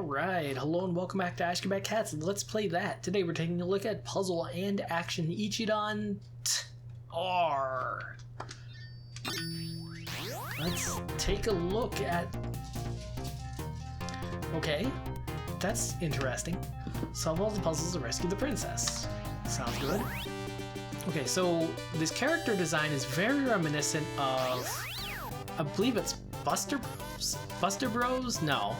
Alright, hello and welcome back to Ashgabat Cats. Let's play that. Today we're taking a look at puzzle and action Ichidant R. Let's take a look at... Okay, that's interesting. Solve all the puzzles to rescue the princess. Sounds good. Okay, so this character design is very reminiscent of... I believe it's Buster Bros? Buster Bros? No.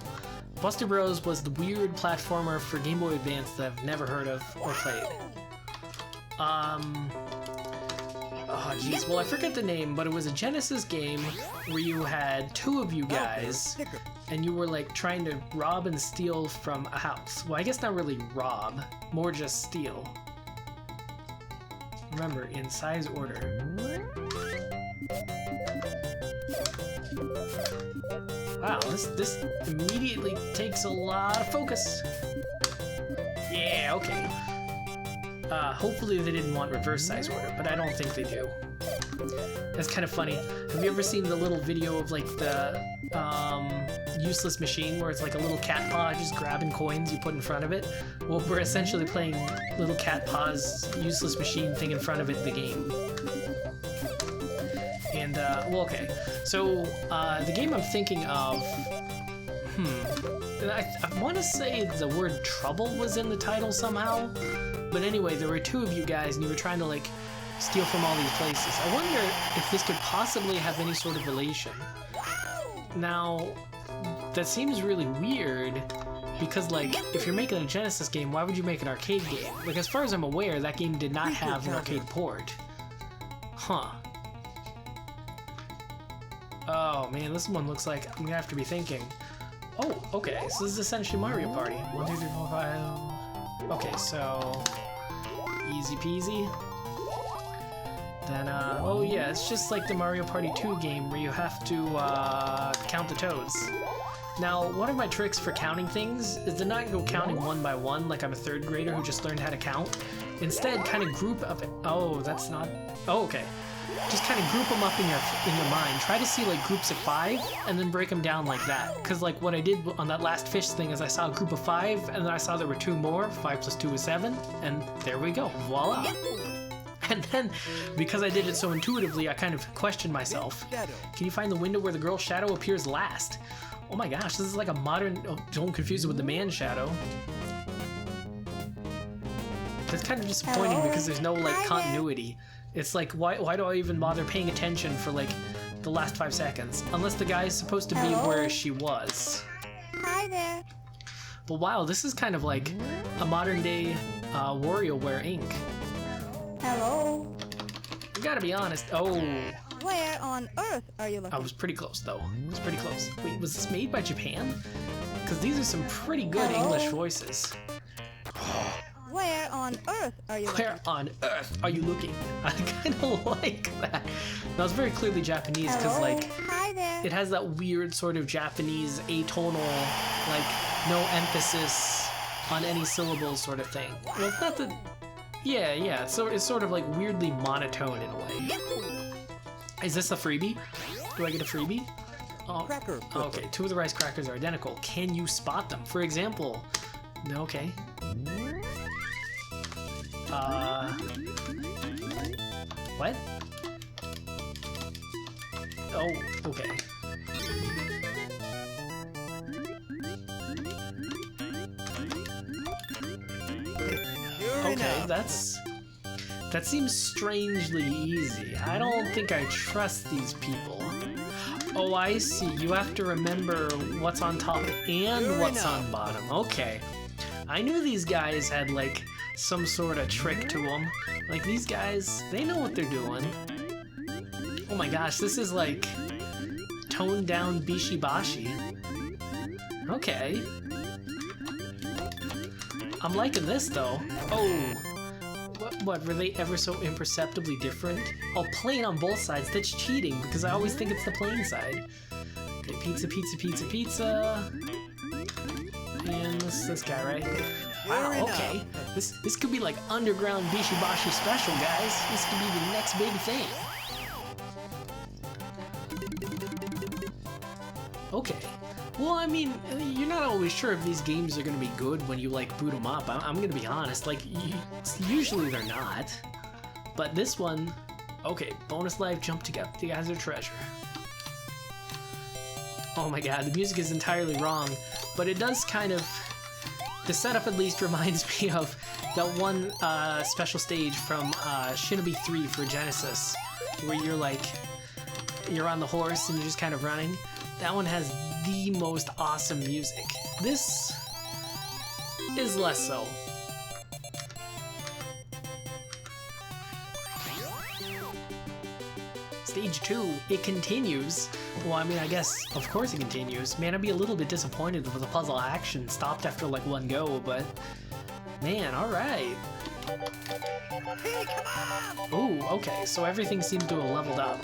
Buster Bros was the weird platformer for Game Boy Advance that I've never heard of or played. Oh geez, well I forget the name, but it was a Genesis game where you had two of you guys and you were like trying to rob and steal from a house. Well, I guess not really rob, more just steal. Remember, in size order. Wow, this immediately takes a lot of focus. Yeah, okay. Hopefully they didn't want reverse size order, but I don't think they do. That's kind of funny. Have you ever seen the little video of like the useless machine where it's like a little cat paw just grabbing coins you put in front of it? Well, we're essentially playing little cat paw's useless machine thing in front of it, the game. And, well, okay. So, the game I'm thinking of... I want to say the word trouble was in the title somehow. But anyway, there were two of you guys and you were trying to, like, steal from all these places. I wonder if this could possibly have any sort of relation. Now, that seems really weird because, like, if you're making a Genesis game, why would you make an arcade game? Like, as far as I'm aware, that game did not have an arcade port. Huh. Oh man, this one looks like I'm gonna have to be thinking. Oh, okay, so this is essentially Mario Party. 1, 2, 3, 4, 5. Okay, so easy peasy. Then, oh yeah, it's just like the Mario Party 2 game where you have to count the toads. Now, one of my tricks for counting things is to not go counting one by one like I'm a third grader who just learned how to count. Instead, kind of group up. Oh, that's not. Oh, okay. Just kind of group them up in your mind. Try to see like groups of 5 and then break them down like that. Because like what I did on that last fish thing is I saw a group of 5 and then I saw there were 2 more. 5 plus 2 is 7. And there we go. Voila. And then because I did it so intuitively, I kind of questioned myself. Can you find the window where the girl's shadow appears last? Oh my gosh, this is like a modern... Oh, don't confuse it with the man's shadow. That's kind of disappointing because there's no like continuity. It's like, why do I even bother paying attention for like the last 5 seconds? Unless the guy's supposed to be where she was. Hi there. But wow, this is kind of like a modern day WarioWare Inc. Hello. I gotta be honest. Oh. Where on earth are you looking? I was pretty close though. I was pretty close. Wait, was this made by Japan? Because these are some pretty good English voices. Where on earth are you looking? Where on earth are you looking? I kind of like that. That was very clearly Japanese because, like, Hi there. it has that weird sort of Japanese atonal, like, no emphasis on any syllables sort of thing. Well, it's not that... Yeah, it's sort of, like, weirdly monotone in a way. Is this a freebie? Do I get a freebie? Oh, okay, 2 of the rice crackers are identical. Can you spot them? For example... No, okay. What? Oh, okay. Okay, that seems strangely easy. I don't think I trust these people. Oh, I see. You have to remember what's on top and what's on bottom. Okay. I knew these guys had, like, some sort of trick to them. Like, these guys, they know what they're doing. Oh my gosh, this is like toned down Bishi Bashi. Okay. I'm liking this though. Oh, what were they ever so imperceptibly different? Oh, plain on both sides, that's cheating because I always think it's the plain side. Okay, pizza, pizza, pizza, pizza. And this guy, right? Wow, okay. This could be like underground Bishi Bashi special, guys. This could be the next big thing. Okay. Well, I mean, you're not always sure if these games are gonna be good when you like boot them up. I'm gonna be honest, like usually they're not. But this one, okay, bonus life, jump to get the gather treasure. Oh my god, the music is entirely wrong, but it does kind of... The setup at least reminds me of that one special stage from Shinobi 3 for Genesis, where you're on the horse and you're just kind of running. That one has the most awesome music. This is less so. Stage 2, it continues. Well, I mean, I guess, of course it continues. Man, I'd be a little bit disappointed if the puzzle action stopped after like one go, but... Man, alright. Hey, come on! Ooh, okay, so everything seems to have leveled up.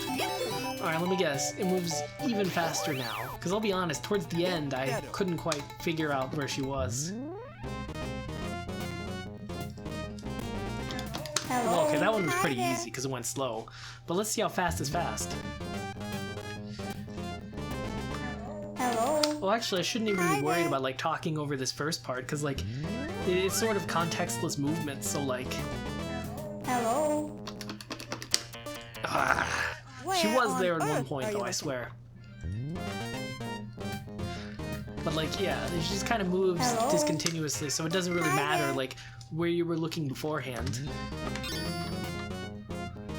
Alright, let me guess. It moves even faster now. Because I'll be honest, towards the end, I couldn't quite figure out where she was. Well, okay, that one was pretty easy because it went slow. But let's see how fast is fast. Hello? Well, actually, I shouldn't even be worried about, like, talking over this first part, because, like, it's sort of contextless movement, so, like... Hello? She was there at one point, though, I swear. But, like, yeah, she just kind of moves discontinuously, so it doesn't really matter, like, where you were looking beforehand.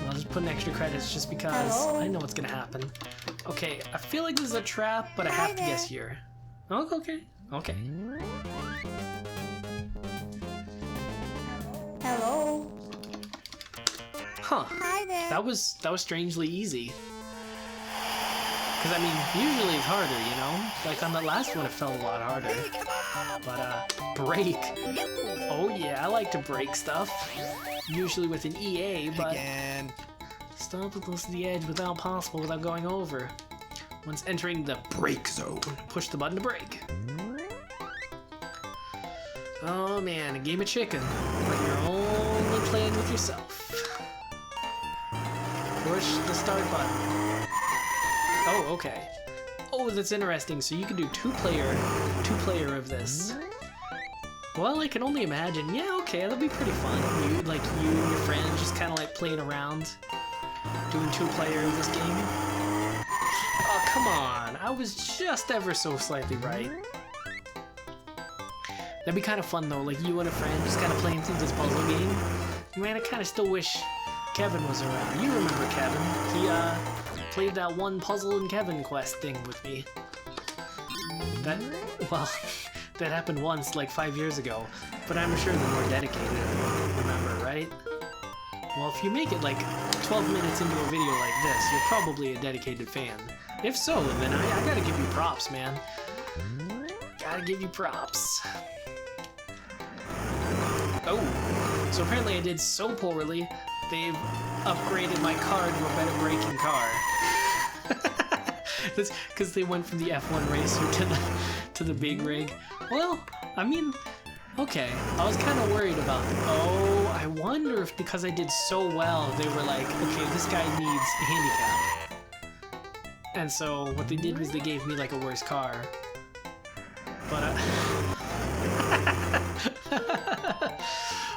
I'll just put in extra credits just because I know what's gonna happen. Okay, I feel like this is a trap, but I have to guess here. Oh, okay, okay. Hello? Huh. Hi there. That was strangely easy. Because, I mean, usually it's harder, you know? Like, on the last one, it felt a lot harder. But, break. Oh, yeah, I like to break stuff. Usually with an EA, but... Stop close to the edge without possible without going over. Once entering the break zone, push the button to break. Oh, man, a game of chicken. But you're only playing with yourself. Push the start button. Oh, okay. Oh, that's interesting. So you can do two-player of this. Well, I can only imagine. Yeah, okay, that'll be pretty fun. You and your friends just kind of like playing around, doing two-player of this game. Oh, come on. I was just ever so slightly right. That'd be kind of fun though, like you and a friend just kind of playing through this puzzle game. Man, I kind of still wish Kevin was around. You remember Kevin. He, played that one Puzzle and Kevin quest thing with me. Well, that happened once, like 5 years ago, but I'm sure they're more dedicated, remember, right? Well, if you make it like 12 minutes into a video like this, you're probably a dedicated fan. If so, then I gotta give you props, man. Gotta give you props. Oh, so apparently I did so poorly, they've upgraded my car to a better braking car. That's because they went from the F1 racer to the big rig. Well, I mean, okay. I was kind of worried about it. Oh, I wonder if because I did so well, they were like, okay, this guy needs a handicap. And so what they did was they gave me like a worse car. But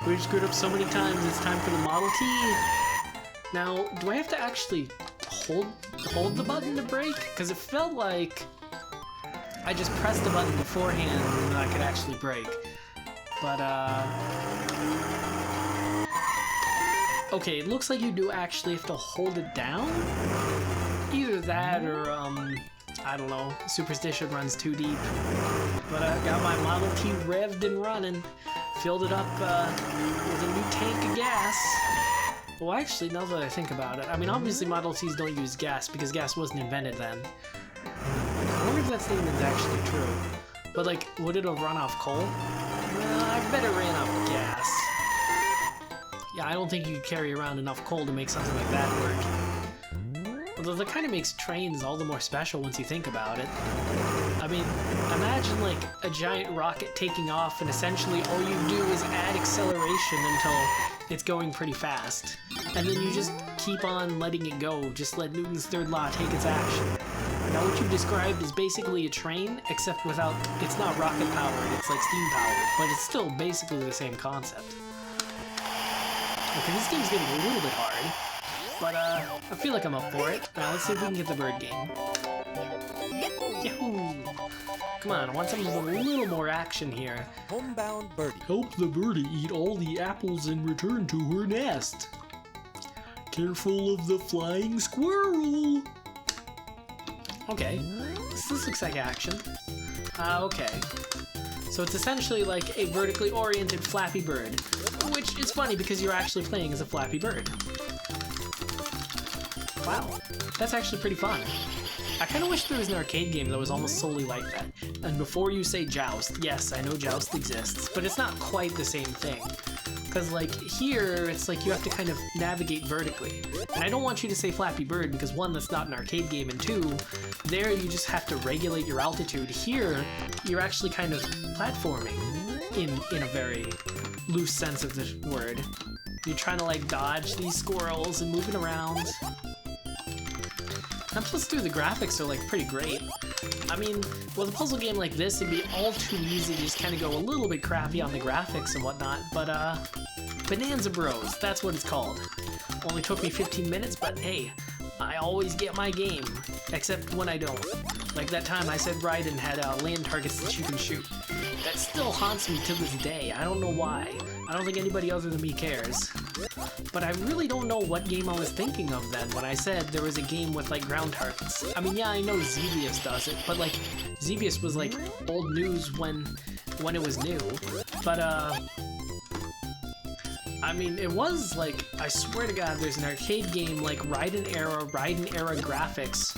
we screwed up so many times. It's time for the Model T. Now, do I have to actually hold the button to brake? Because it felt like I just pressed the button beforehand and then I could actually brake. But, okay, it looks like you do actually have to hold it down? Either that or, I don't know, superstition runs too deep. But I got my Model T revved and running. Filled it up, with a new tank of gas. Well, actually, now that I think about it, I mean, obviously Model Ts don't use gas because gas wasn't invented then. I wonder if that statement's actually true. But, like, would it have run off coal? Well, I bet it ran off gas. Yeah, I don't think you could carry around enough coal to make something like that work. Although that kind of makes trains all the more special once you think about it. I mean, imagine, like, a giant rocket taking off and essentially all you do is add acceleration until it's going pretty fast. And then you just keep on letting it go. Just let Newton's third law take its action. Now what you described is basically a train, except without, it's not rocket powered, it's like steam powered, but it's still basically the same concept. Okay, this game's getting a little bit hard, but I feel like I'm up for it. Now let's see if we can get the bird game. Yahoo! Come on, I want something with a little more action here. Homebound birdie. Help the birdie eat all the apples and return to her nest. Careful of the flying squirrel. Okay, this looks like action. Okay. So it's essentially like a vertically oriented Flappy Bird, which is funny because you're actually playing as a Flappy Bird. Wow, that's actually pretty fun. I kind of wish there was an arcade game that was almost solely like that. And before you say Joust, yes, I know Joust exists, but it's not quite the same thing. Because like here, it's like you have to kind of navigate vertically. And I don't want you to say Flappy Bird because one, that's not an arcade game, and two, there you just have to regulate your altitude. Here, you're actually kind of platforming in a very loose sense of the word. You're trying to like dodge these squirrels and moving around. And plus the graphics are like pretty great. I mean, with a puzzle game like this, it'd be all too easy to just kind of go a little bit crappy on the graphics and whatnot, but Bonanza Bros, that's what it's called. Only took me 15 minutes, but hey, I always get my game, except when I don't. Like that time I said Wherein had land targets that you can shoot. That still haunts me to this day. I don't know why. I don't think anybody other than me cares. But I really don't know what game I was thinking of then when I said there was a game with like ground targets. I mean, yeah, I know Xevious does it, but like Xevious was like old news when it was new. But I mean, it was like, I swear to God, there's an arcade game like Wherein era graphics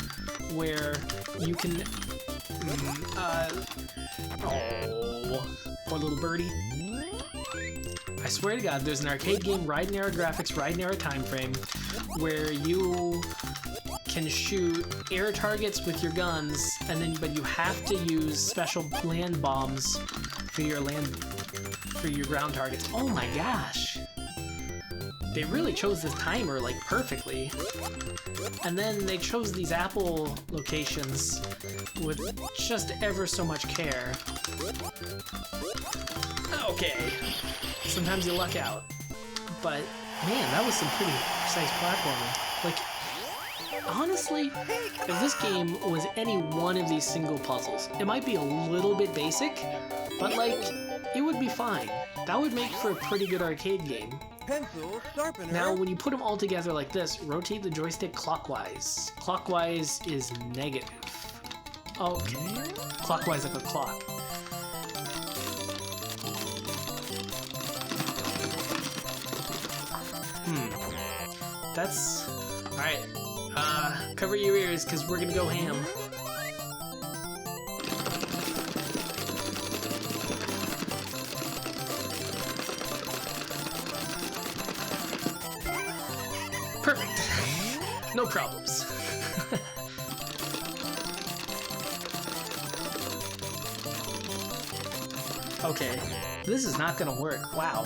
where you can, oh, poor little birdie. I swear to God, there's an arcade game, Wherein era graphics, Wherein era time frame, where you can shoot air targets with your guns, and then but you have to use special land bombs for your ground targets. Oh my gosh. They really chose this timer like perfectly. And then they chose these apple locations with just ever so much care. Okay. Sometimes you luck out. But man, that was some pretty precise platforming. Like, honestly, if this game was any one of these single puzzles, it might be a little bit basic, but like, it would be fine. That would make for a pretty good arcade game. Pencil sharpener. Now, when you put them all together like this, rotate the joystick clockwise. Clockwise is negative. Okay. Clockwise like a clock. That's... Alright. Cover your ears, because we're gonna go ham. Perfect. No problems. Okay, this is not gonna work. Wow.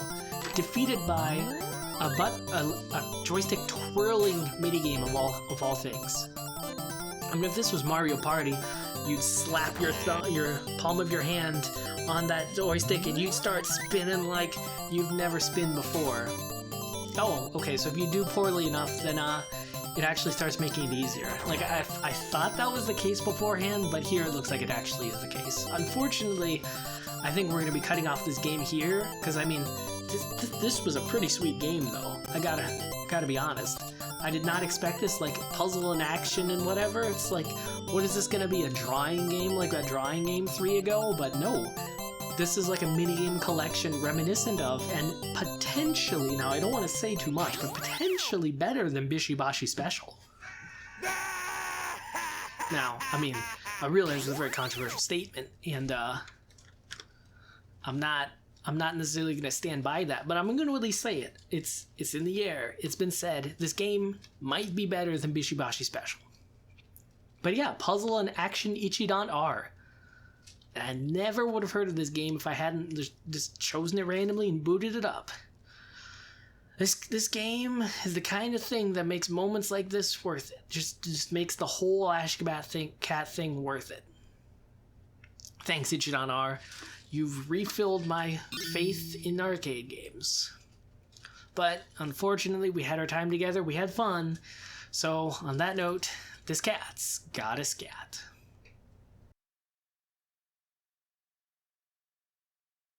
Defeated by a joystick twirling minigame of all things. I mean, if this was Mario Party, you'd slap your palm of your hand on that joystick and you'd start spinning like you've never spun before. Oh, okay, so if you do poorly enough, then it actually starts making it easier. Like, I thought that was the case beforehand, but here it looks like it actually is the case. Unfortunately, I think we're going to be cutting off this game here, because, I mean, this was a pretty sweet game, though. I gotta be honest. I did not expect this, like, puzzle and action and whatever. It's like, what is this going to be, a drawing game like that drawing game 3 ago? But no. This is like a minigame collection reminiscent of, and potentially, now I don't want to say too much, but potentially better than Bishi Bashi Special. Now, I mean, I realize it's a very controversial statement, and I'm not necessarily going to stand by that, but I'm going to at least say it. It's in the air. It's been said. This game might be better than Bishi Bashi Special. But yeah, puzzle and action Ichidant are. I never would have heard of this game if I hadn't just chosen it randomly and booted it up. This game is the kind of thing that makes moments like this worth it. Just makes the whole Ashgabat Cat thing worth it. Thanks, Ichidant R. You've refilled my faith in arcade games. But unfortunately, we had our time together. We had fun. So on that note, this cat's got a scat.